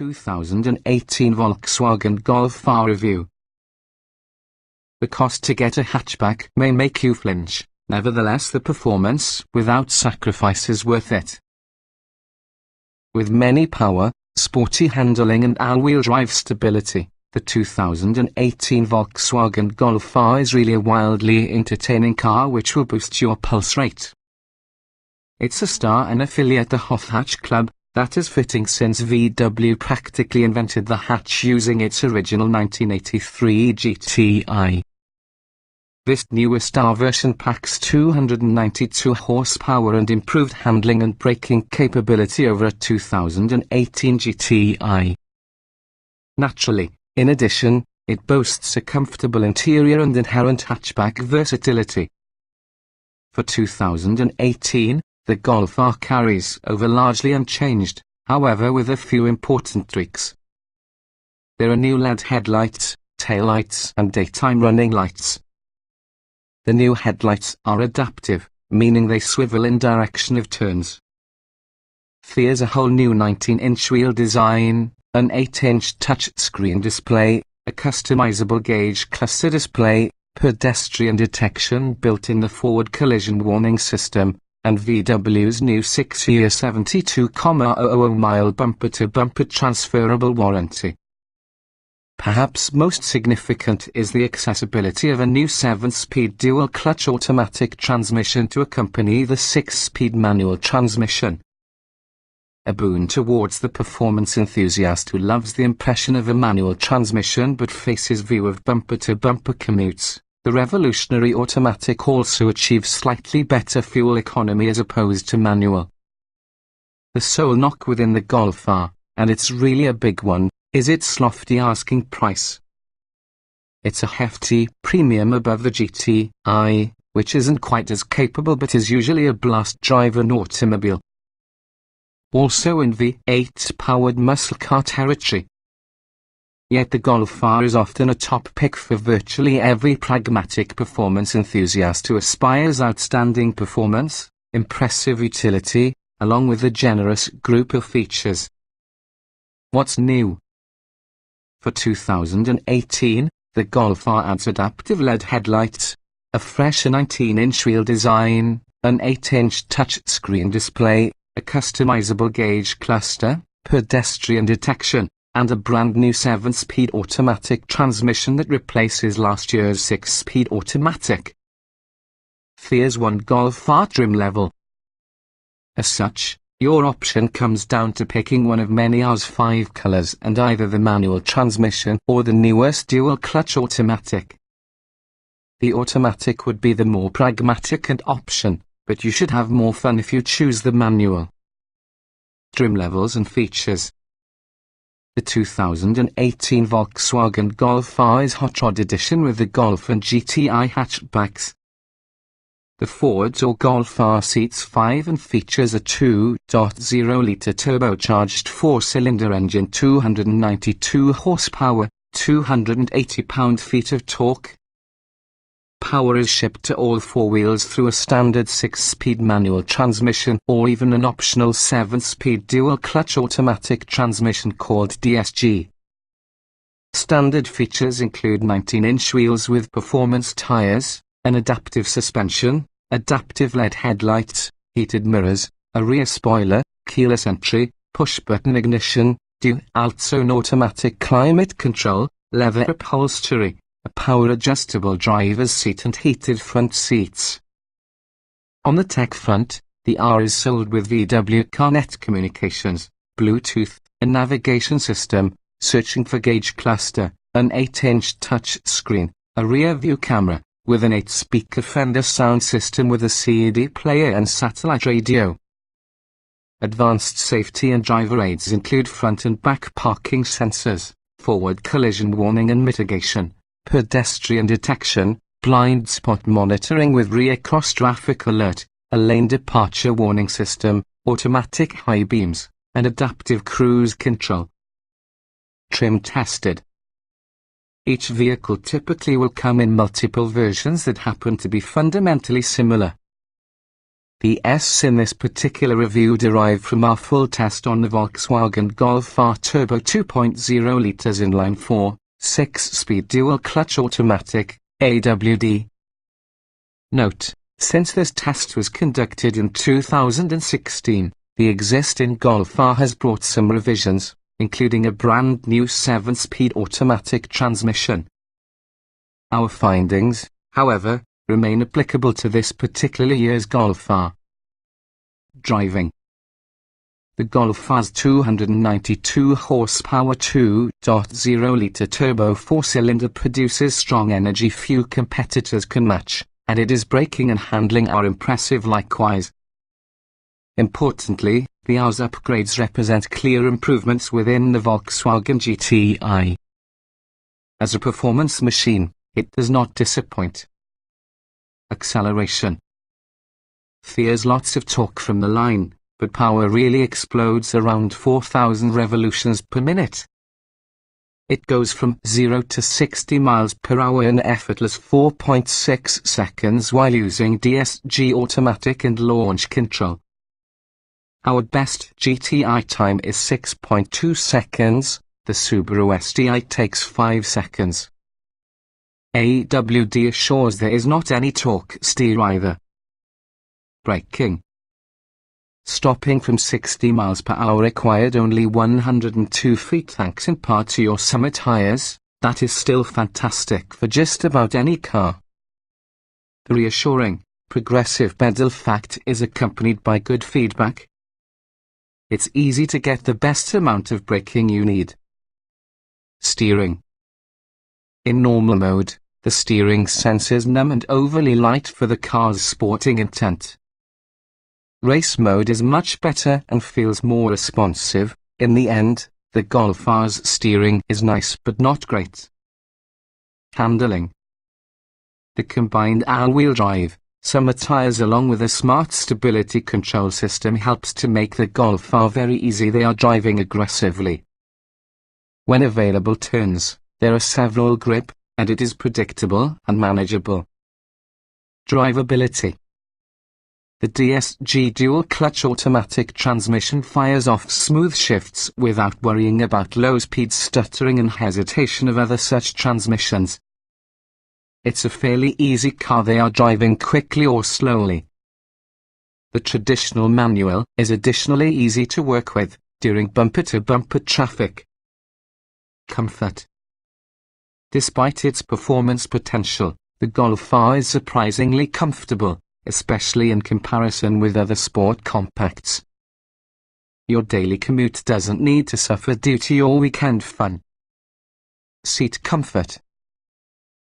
2018 Volkswagen Golf R review. The cost to get a hatchback may make you flinch, nevertheless the performance without sacrifice is worth it. With many power, sporty handling and all-wheel drive stability, the 2018 Volkswagen Golf R is really a wildly entertaining car which will boost your pulse rate. It's a star and affiliate the Hot Hatch Club. That is fitting since VW practically invented the hatch using its original 1983 GTI. This newest R version packs 292 horsepower and improved handling and braking capability over a 2018 GTI. Naturally, in addition, it boasts a comfortable interior and inherent hatchback versatility. For 2018, the Golf R carries over largely unchanged, however with a few important tweaks. There are new LED headlights, taillights and daytime running lights. The new headlights are adaptive, meaning they swivel in direction of turns. There's a whole new 19-inch wheel design, an 8-inch touchscreen display, a customizable gauge cluster display, pedestrian detection built in the forward collision warning system, and VW's new 6-year 72,000 bumper-to-bumper transferable warranty. Perhaps most significant is the accessibility of a new 7-speed dual-clutch automatic transmission to accompany the 6-speed manual transmission. A boon towards the performance enthusiast who loves the impression of a manual transmission but faces view of bumper-to-bumper commutes. The revolutionary automatic also achieves slightly better fuel economy as opposed to manual. The sole knock within the Golf R, and it's really a big one, is its lofty asking price. It's a hefty premium above the GTI, which isn't quite as capable but is usually a blast-driven automobile. Also in V8-powered muscle car territory. Yet the Golf R is often a top pick for virtually every pragmatic performance enthusiast who aspires outstanding performance, impressive utility, along with a generous group of features. What's new? For 2018, the Golf R adds adaptive LED headlights, a fresh 19-inch wheel design, an 8-inch touchscreen display, a customizable gauge cluster, pedestrian detection, and a brand new 7-speed automatic transmission that replaces last year's 6-speed automatic. There's one Golf R trim level. As such, your option comes down to picking one of many R's 5 colors and either the manual transmission or the newest dual-clutch automatic. The automatic would be the more pragmatic option, but you should have more fun if you choose the manual. Trim levels and features. The 2018 Volkswagen Golf R is Hot Rod Edition with the Golf and GTI hatchbacks. The Ford or Golf R seats 5 and features a 2.0-litre turbocharged 4-cylinder engine, 292 horsepower, 280 pound-feet of torque. Power is shipped to all 4 wheels through a standard 6-speed manual transmission or even an optional 7-speed dual-clutch automatic transmission called DSG. Standard features include 19-inch wheels with performance tires, an adaptive suspension, adaptive LED headlights, heated mirrors, a rear spoiler, keyless entry, push-button ignition, dual-zone automatic climate control, leather upholstery, a power-adjustable driver's seat and heated front seats. On the tech front, the R is sold with VW CarNet communications, Bluetooth, a navigation system, searching for gauge cluster, an 8-inch touch screen, a rear-view camera, with an 8-speaker Fender sound system with a CD player and satellite radio. Advanced safety and driver aids include front and back parking sensors, forward collision warning and mitigation, pedestrian detection, blind spot monitoring with rear cross-traffic alert, a lane departure warning system, automatic high beams, and adaptive cruise control. Trim tested. Each vehicle typically will come in multiple versions that happen to be fundamentally similar. The S in this particular review derived from our full test on the Volkswagen Golf R Turbo 2.0 litres inline 4, 6-speed dual-clutch automatic, AWD. Note: since this test was conducted in 2016, the existing Golf R has brought some revisions, including a brand new 7-speed automatic transmission. Our findings, however, remain applicable to this particular year's Golf R. Driving. The Golf R's 292 horsepower 2.0-litre turbo 4-cylinder produces strong energy few competitors can match, and its braking and handling are impressive likewise. Importantly, the R's upgrades represent clear improvements within the Volkswagen GTI. As a performance machine, it does not disappoint. Acceleration. There's lots of torque from the line, but power really explodes around 4,000 revolutions per minute. It goes from 0 to 60 miles per hour in effortless 4.6 seconds while using DSG automatic and launch control. Our best GTI time is 6.2 seconds, the Subaru STI takes 5 seconds. AWD assures there is not any torque steer either. Braking. Stopping from 60 miles per hour required only 102 feet thanks in part to your summer tires. That is still fantastic for just about any car. The reassuring, progressive pedal fact is accompanied by good feedback. It's easy to get the best amount of braking you need. Steering. In normal mode, the steering senses numb and overly light for the car's sporting intent. Race mode is much better and feels more responsive. In the end, the Golf R's steering is nice but not great. Handling. The combined all-wheel drive, summer tires along with a smart stability control system helps to make the Golf R very easy. They are driving aggressively. When available turns, there are several grip, and it is predictable and manageable. Drivability. The DSG dual-clutch automatic transmission fires off smooth shifts without worrying about low-speed stuttering and hesitation of other such transmissions. It's a fairly easy car. They are driving quickly or slowly. The traditional manual is additionally easy to work with during bumper-to-bumper traffic. Comfort. Despite its performance potential, the Golf R is surprisingly comfortable, especially in comparison with other sport compacts. Your daily commute doesn't need to suffer due to your weekend fun. Seat comfort.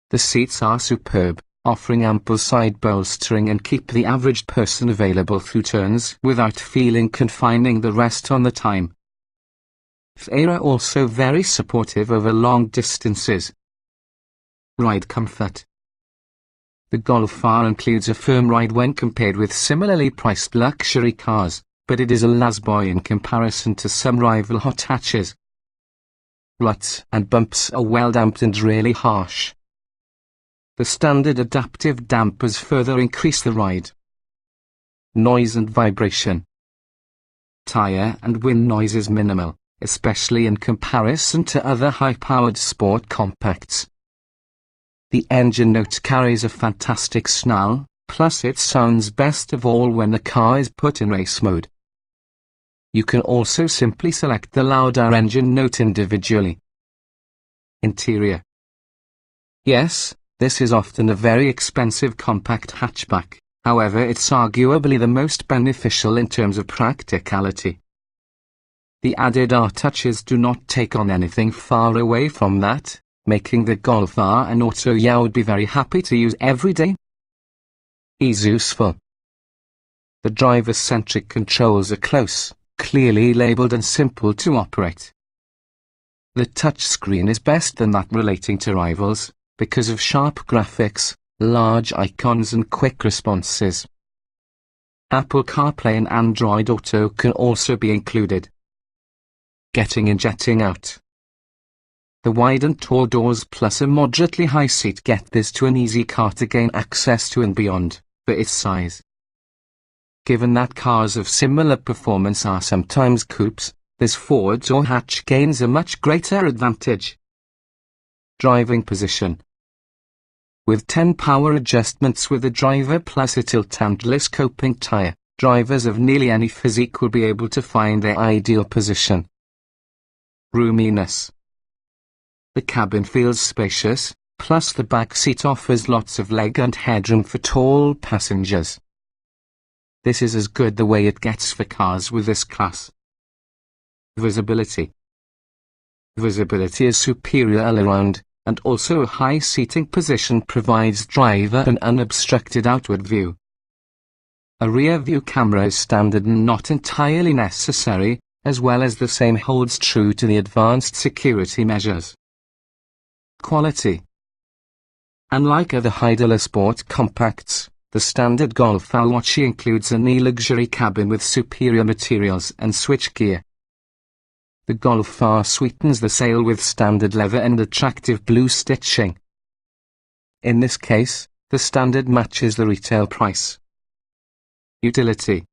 The seats are superb, offering ample side bolstering and keep the average person available through turns without feeling confining the rest on the time. They are also very supportive over long distances. Ride comfort. The Golf R includes a firm ride when compared with similarly priced luxury cars, but it is a lasboy in comparison to some rival hot hatches. Ruts and bumps are well damped and really harsh. The standard adaptive dampers further increase the ride. Noise and vibration. Tire and wind noise is minimal, especially in comparison to other high-powered sport compacts. The engine note carries a fantastic snarl, plus it sounds best of all when the car is put in race mode. You can also simply select the louder engine note individually. Interior. Yes, this is often a very expensive compact hatchback, however it's arguably the most beneficial in terms of practicality. The added R touches do not take on anything far away from that, making the Golf R an auto you would be very happy to use every day. Easy useful. The driver-centric controls are close, clearly labeled and simple to operate. The touchscreen is best than that relating to rivals, because of sharp graphics, large icons and quick responses. Apple CarPlay and Android Auto can also be included. Getting in, jetting out. The wide and tall doors plus a moderately high seat get this to an easy car to gain access to and beyond, for its size. Given that cars of similar performance are sometimes coupes, this forward door hatch gains a much greater advantage. Driving position. With 10 power adjustments with the driver plus a tilt and telescoping tire, drivers of nearly any physique will be able to find their ideal position. Roominess. The cabin feels spacious, plus the back seat offers lots of leg and headroom for tall passengers. This is as good the way it gets for cars with this class. Visibility. Visibility is superior all around, and also a high seating position provides driver an unobstructed outward view. A rear view camera is standard and not entirely necessary, as well as the same holds true to the advanced security measures. Quality. Unlike other high-dollar sport compacts, the standard Golf R includes an e-luxury cabin with superior materials and switchgear. The Golf R sweetens the sail with standard leather and attractive blue stitching. In this case, the standard matches the retail price. Utility.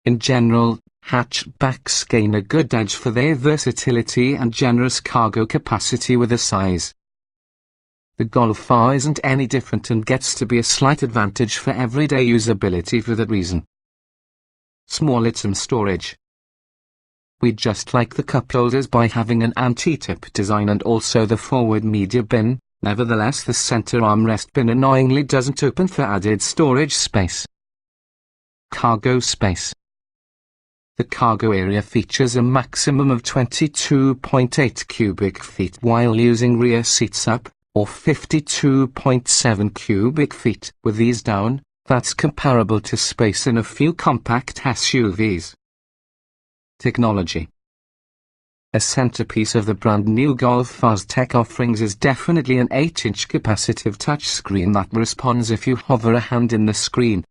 In general, hatchbacks gain a good edge for their versatility and generous cargo capacity with the size. The Golf R isn't any different and gets to be a slight advantage for everyday usability for that reason. Small item storage. We just like the cup holders by having an anti-tip design and also the forward media bin, nevertheless the center armrest bin annoyingly doesn't open for added storage space. Cargo space. The cargo area features a maximum of 22.8 cubic feet while using rear seats up, or 52.7 cubic feet with these down. That's comparable to space in a few compact SUVs. Technology. A centerpiece of the brand new Golf R's tech offerings is definitely an 8-inch capacitive touchscreen that responds if you hover a hand in the screen.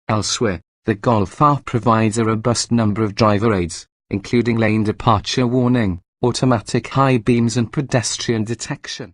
Elsewhere, the Golf R provides a robust number of driver aids, including lane departure warning, automatic high beams and pedestrian detection.